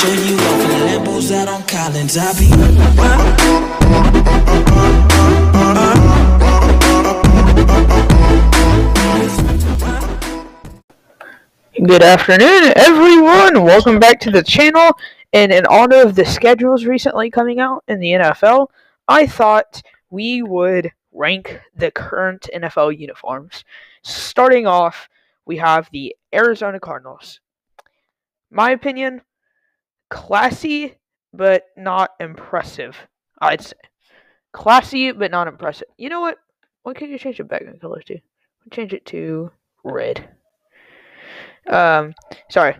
show you off in Lambos out on Collins. I be. Good afternoon, everyone. Welcome back to the channel. And in honor of the schedules recently coming out in the NFL, I thought we would rank the current NFL uniforms. Starting off, we have the Arizona Cardinals. My opinion, classy but not impressive, I'd say. Classy but not impressive. You know what? What can you change the background color to? Change it to red. Sorry.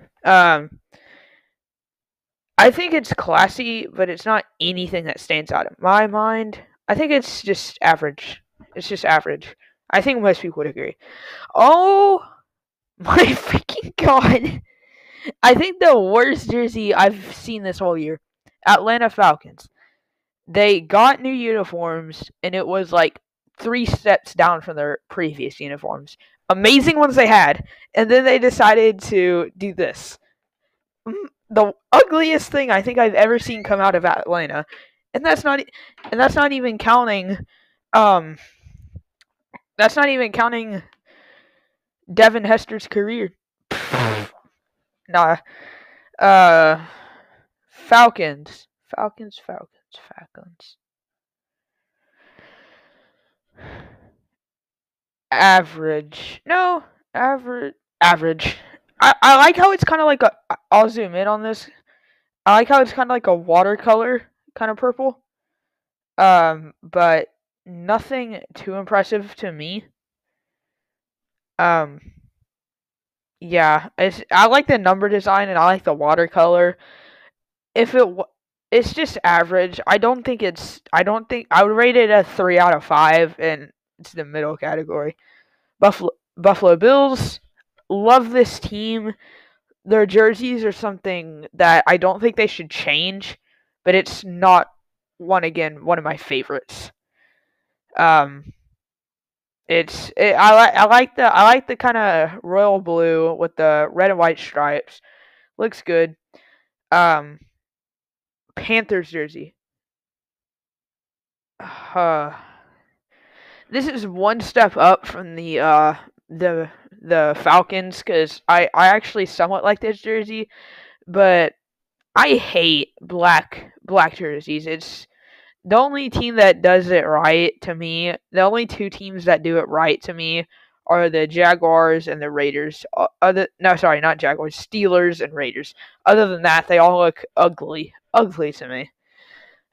I think it's classy, but it's not anything that stands out in my mind. I think it's just average. It's just average. I think most people would agree. Oh my freaking god. I think the worst jersey I've seen this whole year. Atlanta Falcons. They got new uniforms, and it was like 3 steps down from their previous uniforms. Amazing ones they had, and then they decided to do this. The ugliest thing I think I've ever seen come out of Atlanta, and that's not even counting Devin Hester's career. Nah. Falcons. Average. No, average. I like how it's kind of like I'll zoom in on this. I like how it's kind of like a watercolor kind of purple. But nothing too impressive to me. Yeah, I like the number design and I like the watercolor. It's just average. I would rate it a 3 out of 5, and it's the middle category. Buffalo Bills, love this team. Their jerseys are something that I don't think they should change, but it's not one of my favorites. I like the kind of royal blue with the red and white stripes. Looks good. Panthers jersey. This is one step up from the Falcons, because I actually somewhat like this jersey, but I hate black jerseys. It's the only team that does it right to me. The only 2 teams that do it right to me are the Jaguars and the Raiders. Not Jaguars, Steelers and Raiders. Other than that, they all look ugly to me.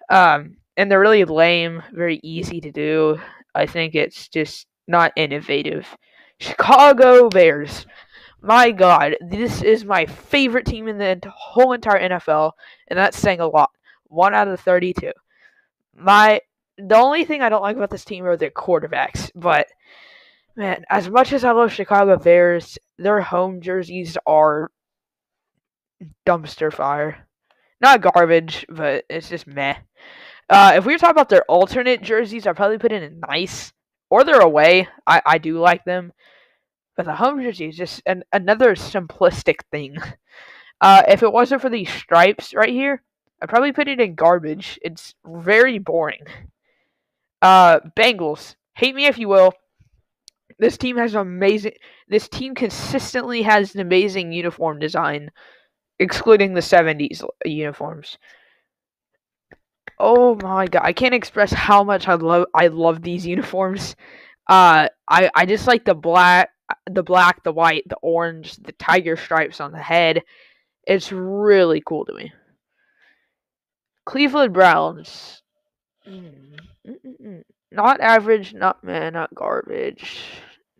And they're really lame, very easy to do. I think it's just not innovative. Chicago Bears. My god, this is my favorite team in the whole entire NFL, and that's saying a lot. 1 out of 32. The only thing I don't like about this team are their quarterbacks, but man, as much as I love Chicago Bears, their home jerseys are dumpster fire. Not garbage, but it's just meh. If we were talking about their alternate jerseys, I'd probably put it in nice. Or their away. I do like them. But the home jersey is just another simplistic thing. If it wasn't for these stripes right here, I'd probably put it in garbage. It's very boring. Bengals. Hate me if you will. This team consistently has an amazing uniform design, excluding the 70s uniforms. Oh my god, I can't express how much I love these uniforms. I just like the black, the white, the orange, the tiger stripes on the head. It's really cool to me. Cleveland Browns. Not average, not garbage.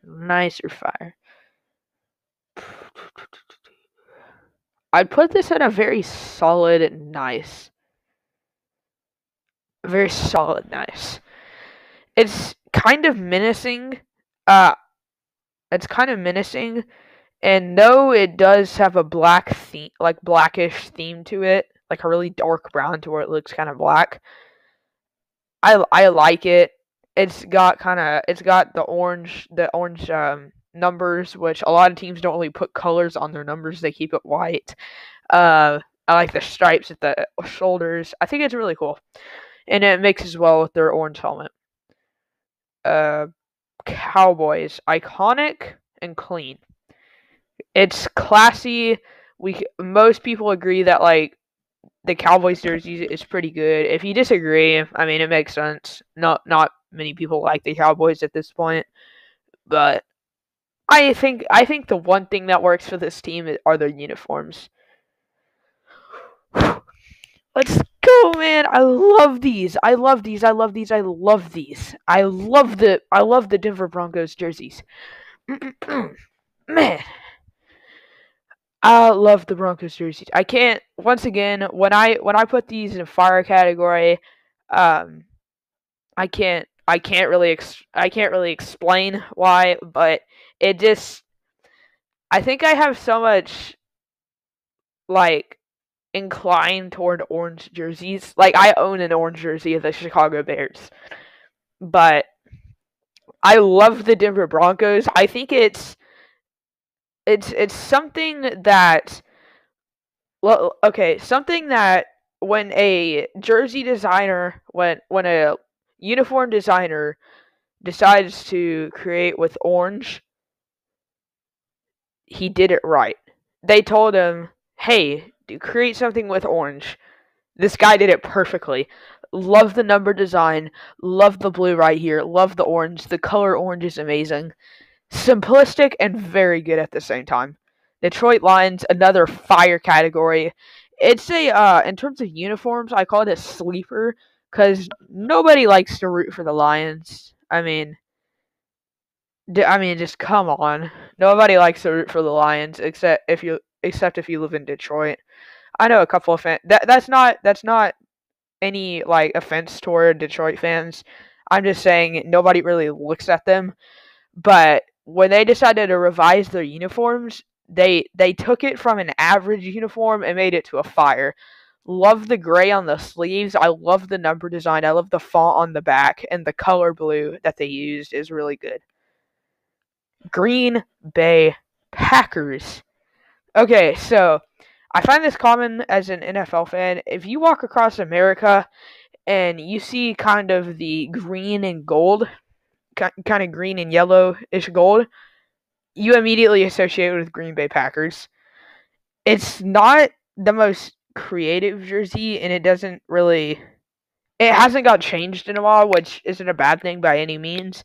Nice or fire. I'd put this at a very solid nice. Very solid nice. It's kind of menacing. And though it does have a black theme, like blackish theme to it, like a really dark brown to where it looks kind of black. I like it. It's got the orange numbers, which a lot of teams don't really put colors on their numbers. They keep it white. I like the stripes at the shoulders. I think it's really cool. And it mixes well with their orange helmet. Cowboys, iconic and clean. It's classy. Most people agree that like the Cowboys jersey is pretty good. If you disagree, I mean it makes sense. Not many people like the Cowboys at this point, but I think the one thing that works for this team are their uniforms. Let's go, man! I love these. I love these. I love these. I love these. I love the Denver Broncos jerseys. Man, I love the Broncos jerseys. I can't. Once again, when I put these in fire category, um, I can't really explain why, but it just. I think I have so much like inclined toward orange jerseys. Like I own an orange jersey of the Chicago Bears, but I love the Denver Broncos. I think it's something that something that when a jersey designer when a uniform designer decides to create with orange, he did it right. They told him, "Hey, create something with orange." This guy did it perfectly. Love the number design. Love the blue right here. Love the orange. The color orange is amazing. Simplistic and very good at the same time. Detroit Lions, another fire category. It's in terms of uniforms, I call it a sleeper because nobody likes to root for the Lions. Just come on. Nobody likes to root for the Lions except if you live in Detroit. I know a couple of fans. That's not any like offense toward Detroit fans. I'm just saying nobody really looks at them. But when they decided to revise their uniforms, they took it from an average uniform and made it to a fire. Love the gray on the sleeves. I love the number design. I love the font on the back, and the color blue that they used is really good. Green Bay Packers. Okay, so I find this common as an NFL fan. If you walk across America and you see kind of the green and gold, kind of green and yellowish gold, you immediately associate it with Green Bay Packers. It's not the most creative jersey, and it hasn't got changed in a while, which isn't a bad thing by any means,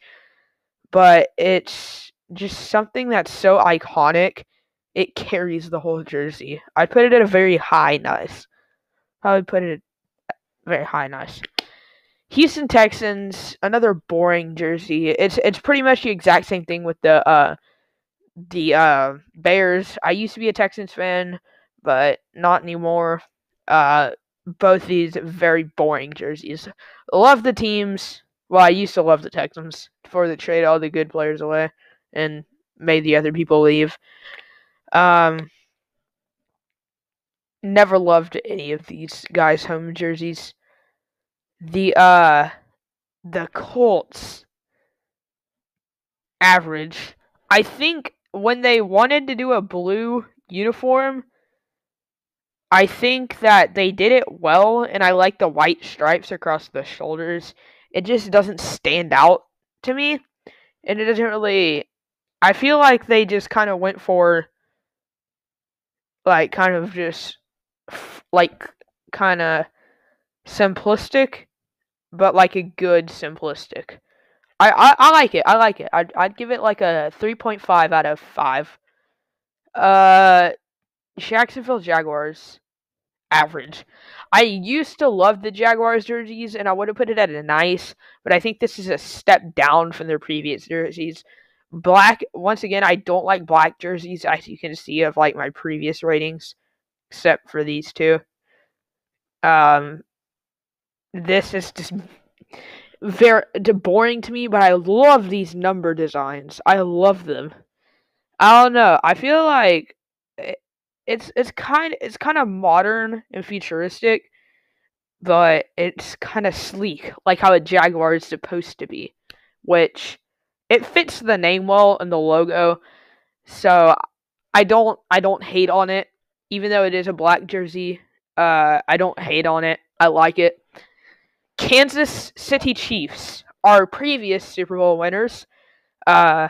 but it's just something that's so iconic, it carries the whole jersey. I'd put it at a very high nice. I would put it at very high nice. Houston Texans, another boring jersey. It's pretty much the exact same thing with the Bears. I used to be a Texans fan, but not anymore. Both these very boring jerseys. Love the teams. Well, I used to love the Texans before they traded all the good players away and made the other people leave. Never loved any of these guys' home jerseys. The Colts, average. I think when they wanted to do a blue uniform, I think that they did it well, and I like the white stripes across the shoulders. It just doesn't stand out to me, and it doesn't really. I feel like they just kind of went for, like, kind of just, like, kind of simplistic, but like a good simplistic. I like it. I like it. I'd give it like a 3.5 out of 5. Jacksonville Jaguars, average. I used to love the Jaguars jerseys, and I would have put it at a nice, but I think this is a step down from their previous jerseys. Black, once again, I don't like black jerseys, as you can see of like my previous ratings, except for these two. This is just very boring to me, but I love these number designs. I love them. I don't know. I feel like it's kind of modern and futuristic, but it's kind of sleek, like how a Jaguar is supposed to be, which it fits the name well and the logo. So I don't hate on it, even though it is a black jersey. I don't hate on it. I like it. Kansas City Chiefs, our previous Super Bowl winners. Uh,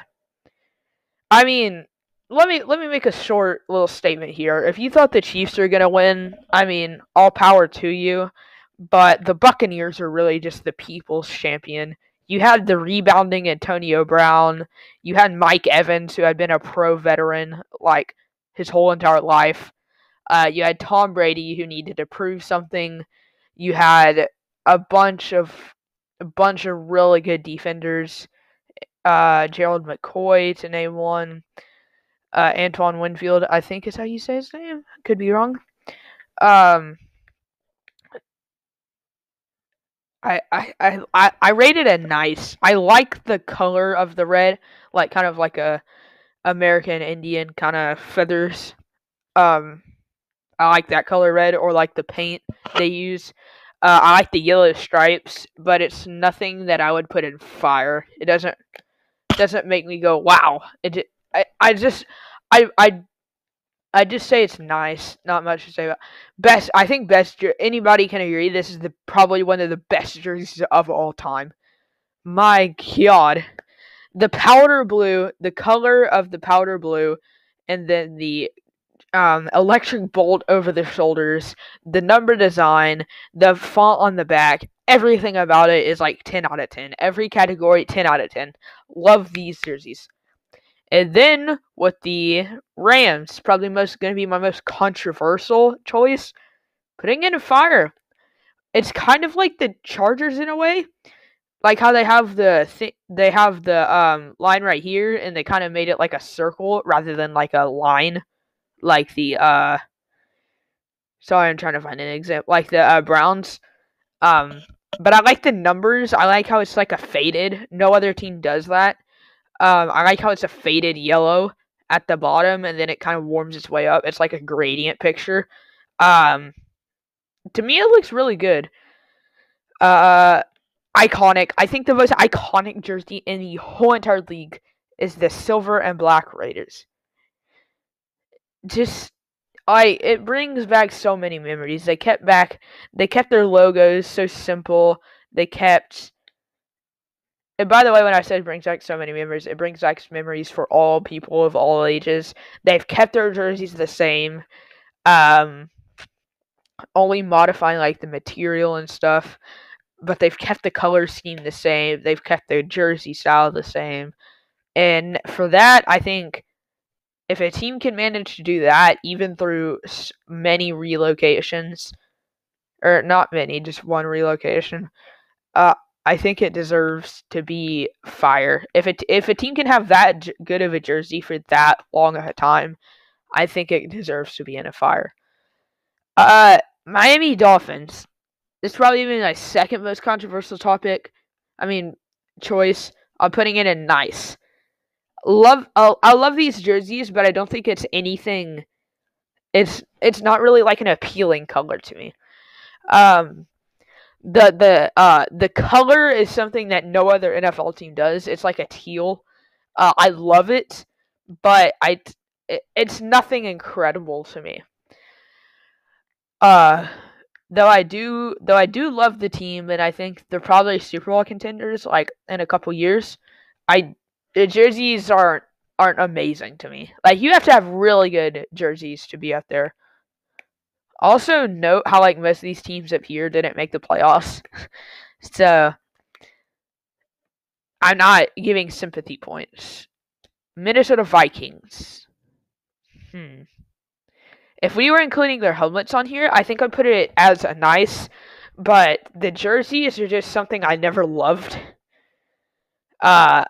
I mean, let me make a short little statement here. If you thought the Chiefs are gonna win, I mean, all power to you. But the Buccaneers are really just the people's champion. You had the rebounding Antonio Brown. You had Mike Evans, who had been a pro veteran like his whole entire life. You had Tom Brady, who needed to prove something. You had a bunch of really good defenders. Gerald McCoy, to name one. Antoine Winfield, I think is how you say his name. Could be wrong. I rated it nice. I like the color of the red, like kind of like a American Indian kind of feathers. I like that color red, or like the paint they use. I like the yellow stripes, but it's nothing that I would put in fire. It doesn't make me go wow. I just say it's nice. Not much to say about best. I think best. Anybody can agree. This is probably one of the best jerseys of all time. My God, the powder blue, the color of the powder blue, and then the electric bolt over the shoulders, the number design, the font on the back. Everything about it is like 10 out of 10. Every category, 10 out of 10. Love these jerseys. And then with the Rams, probably going to be my most controversial choice, putting in fire. It's kind of like the Chargers in a way, like how they have the line right here, and they kind of made it like a circle rather than like a line, like the Sorry, I'm trying to find an example, like the Browns. But I like the numbers. I like how it's like a faded. No other team does that. I like how it's a faded yellow at the bottom, and then it kind of warms its way up. It's like a gradient picture. To me, it looks really good. Iconic. I think the most iconic jersey in the whole entire league is the silver and black Raiders. It brings back so many memories. They kept their logos so simple. And by the way, when I said it brings back so many memories, it brings back memories for all people of all ages. They've kept their jerseys the same, only modifying like the material and stuff, but they've kept the color scheme the same. They've kept their jersey style the same. And for that, I think if a team can manage to do that, even through many relocations, or not many, just one relocation, I think it deserves to be fire. If a team can have that good of a jersey for that long of a time, I think it deserves to be in a fire. Miami Dolphins. It's probably even my second most controversial choice. I'm putting it in nice. I love these jerseys, but I don't think it's anything. It's not really like an appealing color to me. The color is something that no other NFL team does. It's like a teal. I love it, but it's nothing incredible to me. Though I do love the team, and I think they're probably Super Bowl contenders like in a couple years. The jerseys aren't amazing to me. Like, you have to have really good jerseys to be up there. Also, note how like most of these teams up here didn't make the playoffs. So, I'm not giving sympathy points. Minnesota Vikings. If we were including their helmets on here, I think I'd put it as a nice, but the jerseys are just something I never loved. I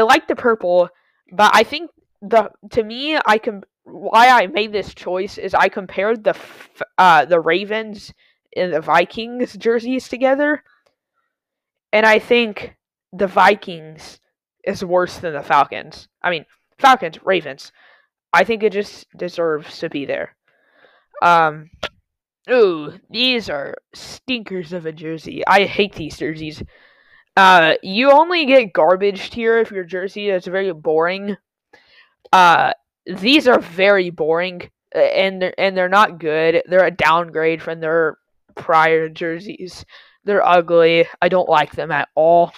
like the purple, but I think why I made this choice is I compared the Ravens and the Vikings jerseys together, and I think the Vikings is worse than the Falcons. I mean, Falcons, Ravens. I think it just deserves to be there. These are stinkers of a jersey. I hate these jerseys. You only get garbage here if your jersey is very boring. These are very boring. and they're not good. They're a downgrade from their prior jerseys. They're ugly. I don't like them at all.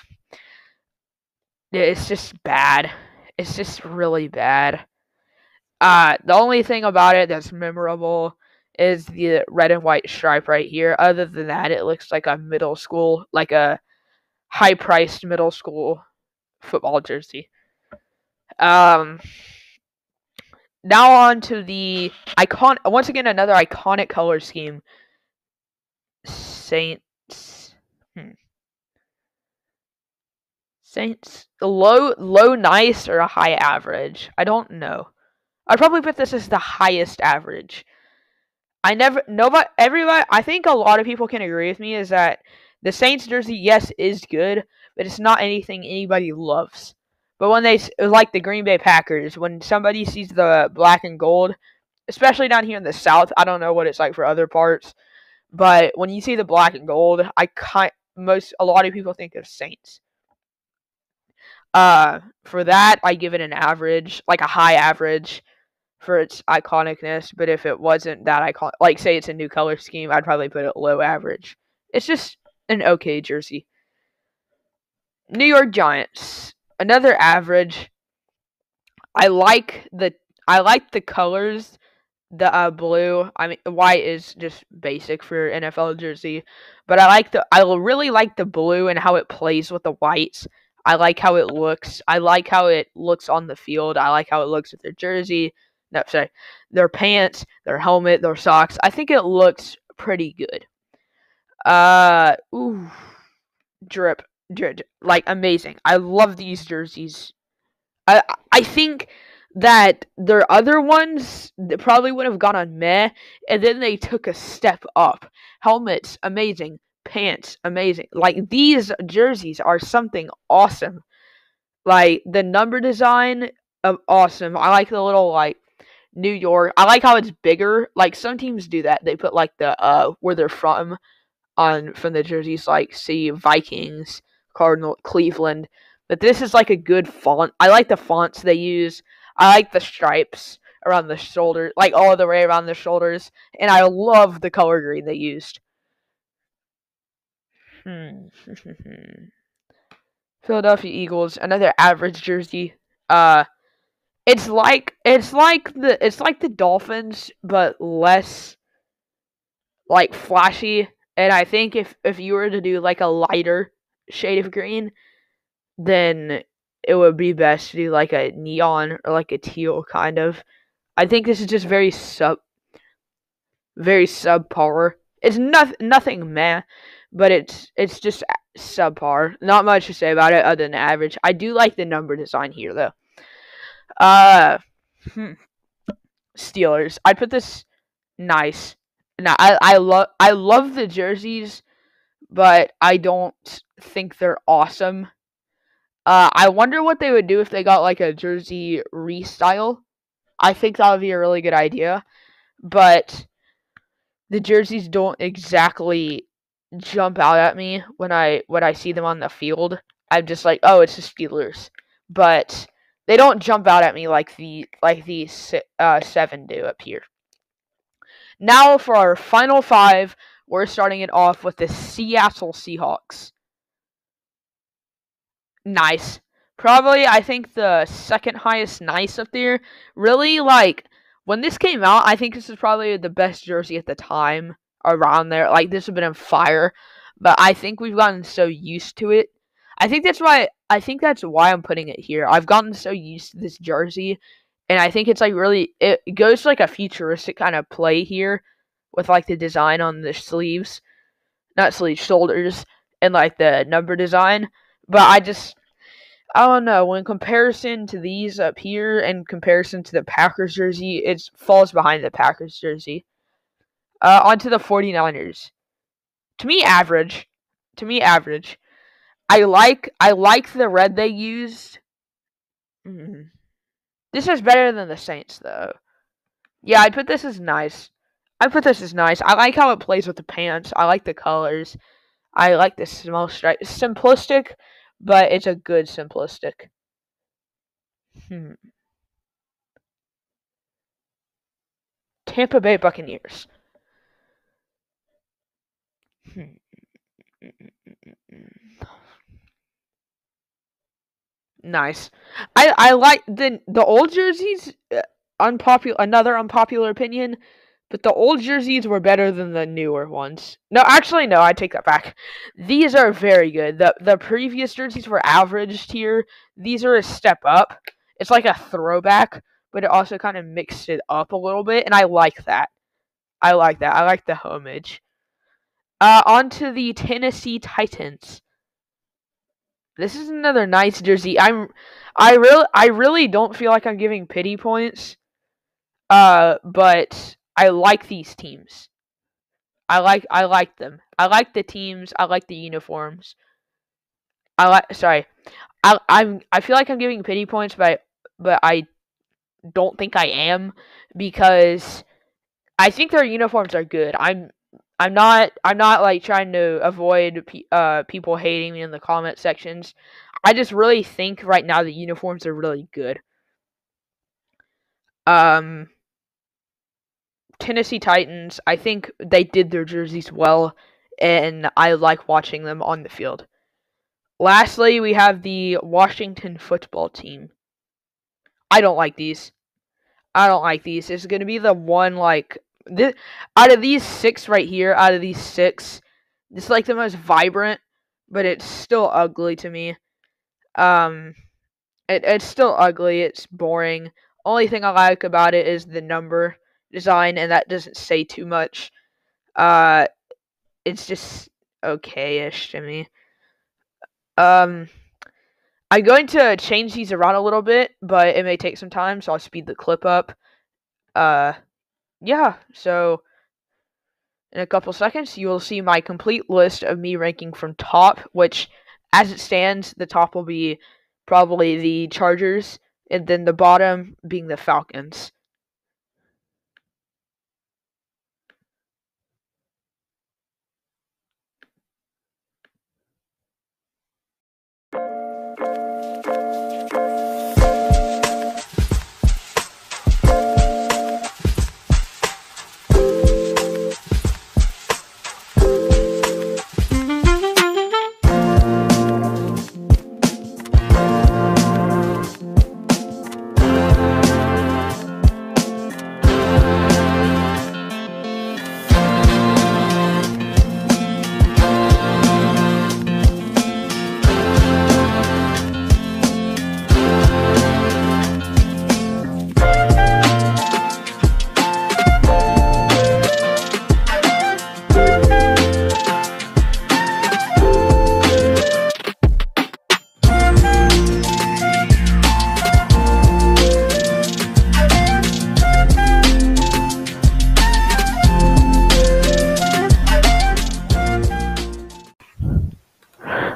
It's just bad. It's just really bad. The only thing about it that's memorable is the red and white stripe right here. Other than that, it looks like a middle school, like a high-priced middle school football jersey. Now on to the once again, another iconic color scheme. Saints. Saints. Low nice or a high average? I don't know. I'd probably put this as the highest average. Everybody, I think a lot of people can agree with me is that the Saints jersey, yes, is good, but it's not anything anybody loves. But when like the Green Bay Packers, when somebody sees the black and gold, especially down here in the South, I don't know what it's like for other parts, but when you see the black and gold, a lot of people think of Saints. For that, I give it an average, like a high average for its iconicness, but if it wasn't that iconic, like say it's a new color scheme, I'd probably put it low average. It's just an okay jersey. New York Giants, another average. I like the colors. The blue, I mean white is just basic for NFL jersey, but I really like the blue and how it plays with the whites. I like how it looks. I like how it looks on the field. I like how it looks with their jersey. No, sorry, their pants, their helmet, their socks. I think it looks pretty good. Drip, like amazing. I love these jerseys. I think that their other ones probably would have gone on meh, and then they took a step up. Helmets, amazing. Pants, amazing. Like, these jerseys are something awesome. Like, the number design, awesome. I like the little, like, New York. I like how it's bigger. Like, some teams do that. They put, like, the, where they're from the jerseys, like, see, Vikings, Cardinals, Cleveland. But this is like a good font. I like the fonts they use. I like the stripes around the shoulder, like all the way around the shoulders. And I love the color green they used. Philadelphia Eagles, another average jersey. It's like the Dolphins, but less like flashy. And I think if you were to do like a lighter shade of green, then it would be best to do like a neon or like a teal kind of. I think this is just very subpar. It's nothing meh, but it's just subpar. Not much to say about it other than average. I do like the number design here though. Steelers. I'd put this nice. Now I love the jerseys, but I don't think they're awesome. I wonder what they would do if they got like a jersey restyle. I think that would be a really good idea, but the jerseys don't exactly jump out at me when I see them on the field. I'm just like, oh, it's the Steelers, but they don't jump out at me like the 7 do up here. Now for our final 5, we're starting it off with the Seattle Seahawks. Nice. Probably, I think the second highest nice up there. Really, like, when this came out, I think this is probably the best jersey at the time around there. Like, this would have been on fire. But I think we've gotten so used to it. I think that's why I'm putting it here. I've gotten so used to this jersey. And I think it's, like, really, it goes to, like, a futuristic kind of play here. With, like, the design on the sleeves. Not sleeves, shoulders. And, like, the number design. But I don't know. In comparison to these up here, and comparison to the Packers jersey, it falls behind the Packers jersey. Onto the 49ers. To me, average. I like the red they used. This is better than the Saints, though. Yeah, I'd put this as nice. I like how it plays with the pants. I like the colors. I like the small stripe. It's simplistic, but it's a good simplistic. Tampa Bay Buccaneers. Nice. I like the old jerseys. Another unpopular opinion, but the old jerseys were better than the newer ones. No, actually, no. I take that back. These are very good. The previous jerseys were average tier. These are a step up. It's like a throwback, but it also kind of mixed it up a little bit, and I like that. I like that. I like the homage. On to the Tennessee Titans. This is another nice jersey. I really don't feel like I'm giving pity points. But I like these teams. I like them. I like the teams. I like the uniforms. I feel like I'm giving pity points, but I don't think I am, because I think their uniforms are good. I'm not like trying to avoid people hating me in the comment sections. I just really think right now the uniforms are really good. Tennessee Titans, I think they did their jerseys well, and I like watching them on the field. Lastly, we have the Washington football team. I don't like these. It's going to be the one, out of these six right here, it's like the most vibrant, but it's still ugly to me. It's still ugly. It's boring. Only thing I like about it is the number design, and that doesn't say too much. It's just okay-ish to me. I'm going to change these around a little bit, but it may take some time, so I'll speed the clip up. Yeah, so in a couple seconds, you will see my complete list of me ranking from top, which, as it stands, the top will be probably the Chargers, and then the bottom being the Falcons.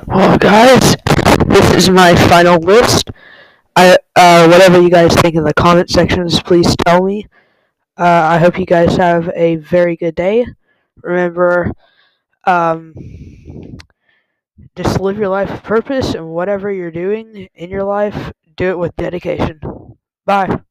Well, guys, this is my final list. Whatever you guys think in the comment sections, please tell me. I hope you guys have a very good day. Remember, just live your life with purpose, and whatever you're doing in your life, do it with dedication. Bye.